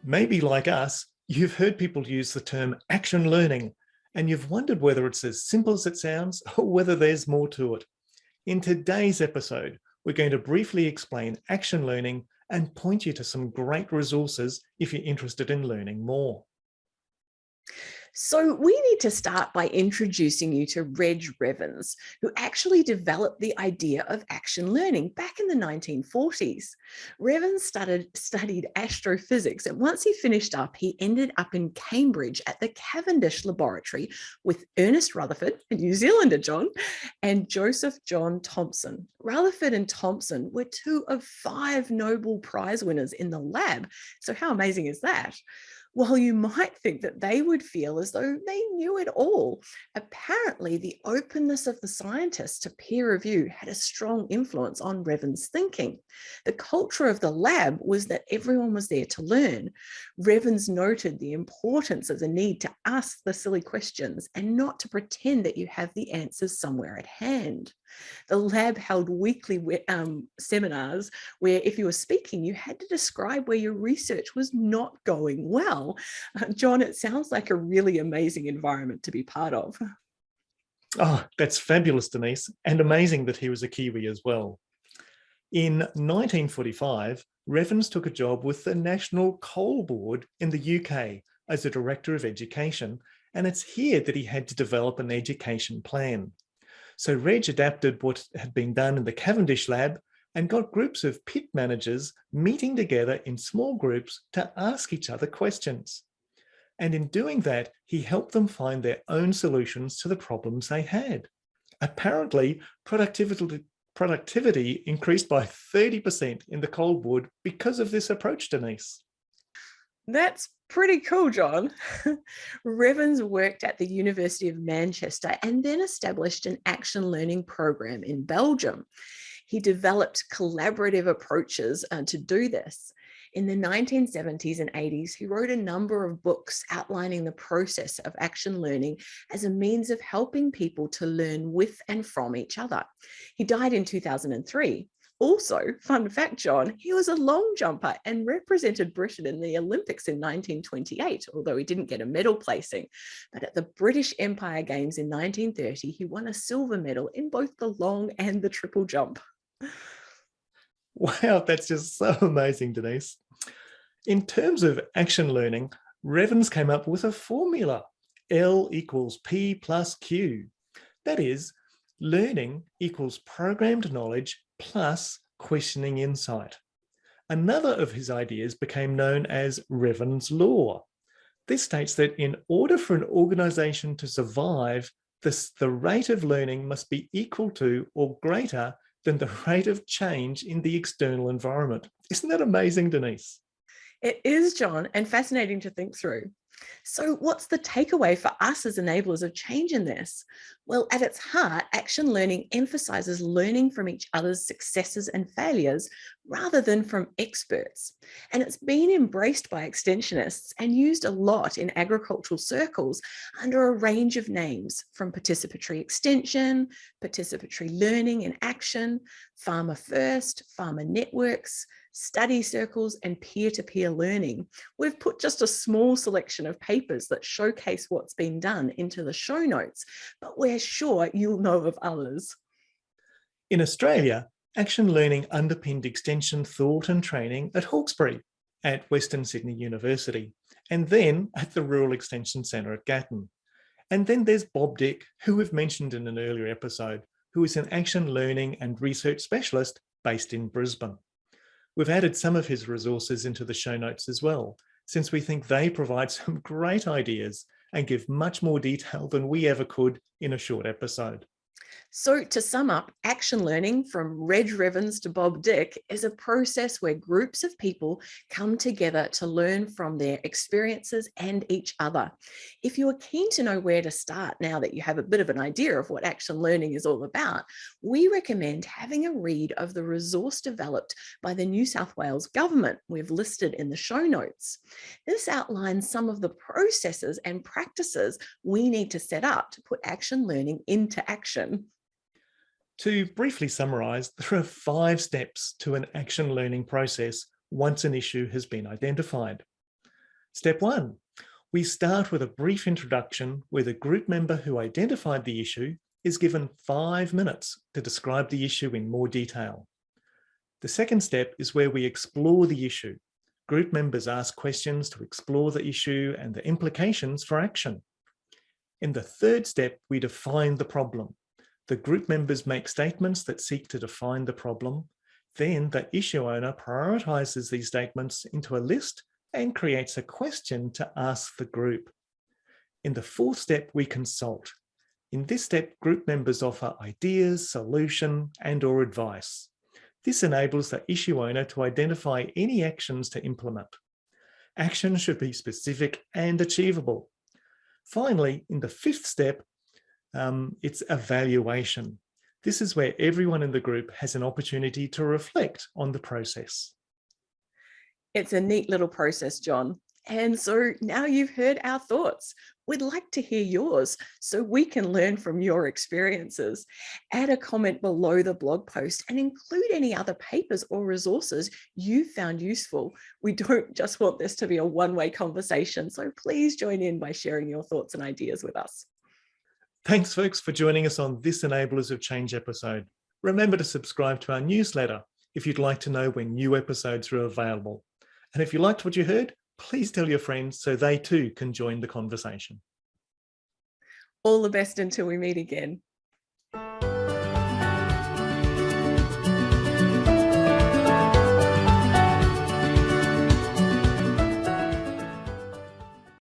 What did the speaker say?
Maybe like us, you've heard people use the term action learning, and you've wondered whether it's as simple as it sounds or whether there's more to it. In today's episode, we're going to briefly explain action learning and point you to some great resources if you're interested in learning more. So we need to start by introducing you to Reg Revans, who actually developed the idea of action learning back in the 1940s. Revans studied astrophysics, and once he finished up, he ended up in Cambridge at the Cavendish Laboratory with Ernest Rutherford, a New Zealander, John, and Joseph John Thomson. Rutherford and Thomson were two of 5 Nobel Prize winners in the lab. So how amazing is that? While you might think that they would feel as though they knew it all, apparently the openness of the scientists to peer review had a strong influence on Revans' thinking. The culture of the lab was that everyone was there to learn. Revans noted the importance of the need to ask the silly questions and not to pretend that you have the answers somewhere at hand. The lab held weekly seminars where if you were speaking, you had to describe where your research was not going well. John, it sounds like a really amazing environment to be part of. Oh, that's fabulous, Denise, and amazing that he was a Kiwi as well. In 1945, Revans took a job with the National Coal Board in the UK as a Director of Education, and it's here that he had to develop an education plan. So Reg adapted what had been done in the Cavendish lab and got groups of pit managers meeting together in small groups to ask each other questions. And in doing that, he helped them find their own solutions to the problems they had. Apparently, productivity increased by 30% in the coal board because of this approach, Denise. That's pretty cool, John. Revans worked at the University of Manchester and then established an action learning program in Belgium. He developed collaborative approaches to do this. In the 1970s and 80s, he wrote a number of books outlining the process of action learning as a means of helping people to learn with and from each other. He died in 2003. Also, fun fact, John, he was a long jumper and represented Britain in the Olympics in 1928, although he didn't get a medal placing. But at the British Empire Games in 1930, he won a silver medal in both the long and the triple jump. Wow, that's just so amazing, Denise. In terms of action learning, Revans came up with a formula, L equals P plus Q. That is, learning equals programmed knowledge plus questioning insight. Another of his ideas became known as Revans' law. This states that in order for an organization to survive, the rate of learning must be equal to or greater than the rate of change in the external environment. Isn't that amazing, Denise? It is, John, and fascinating to think through. So what's the takeaway for us as enablers of change in this? Well, at its heart, action learning emphasizes learning from each other's successes and failures rather than from experts. And it's been embraced by extensionists and used a lot in agricultural circles under a range of names, from participatory extension, participatory learning and action, farmer first, farmer networks, study circles, and peer-to-peer learning. We've put just a small selection of papers that showcase what's been done into the show notes, but we're sure you'll know of others. In Australia, action learning underpinned extension thought and training at Hawkesbury, at Western Sydney University, and then at the Rural Extension Centre at Gatton. And then there's Bob Dick, who we've mentioned in an earlier episode, who is an action learning and research specialist based in Brisbane. We've added some of his resources into the show notes as well, since we think they provide some great ideas and give much more detail than we ever could in a short episode. So to sum up, action learning from Reg Revans to Bob Dick is a process where groups of people come together to learn from their experiences and each other. If you are keen to know where to start now that you have a bit of an idea of what action learning is all about, we recommend having a read of the resource developed by the New South Wales government we've listed in the show notes. This outlines some of the processes and practices we need to set up to put action learning into action. To briefly summarise, there are 5 steps to an action learning process once an issue has been identified. Step 1. We start with a brief introduction where the group member who identified the issue is given 5 minutes to describe the issue in more detail. The second step is where we explore the issue. Group members ask questions to explore the issue and the implications for action. In the third step, we define the problem. The group members make statements that seek to define the problem. Then the issue owner prioritizes these statements into a list and creates a question to ask the group. In the fourth step, we consult. In this step, group members offer ideas, solution, and/or advice. This enables the issue owner to identify any actions to implement. Actions should be specific and achievable. Finally, in the fifth step, it's evaluation. This is where everyone in the group has an opportunity to reflect on the process. It's a neat little process, John. And so now you've heard our thoughts. We'd like to hear yours so we can learn from your experiences. Add a comment below the blog post and include any other papers or resources you found useful. We don't just want this to be a one-way conversation, so please join in by sharing your thoughts and ideas with us. Thanks, folks, for joining us on this Enablers of Change episode. Remember to subscribe to our newsletter if you'd like to know when new episodes are available. And if you liked what you heard, please tell your friends so they too can join the conversation. All the best until we meet again.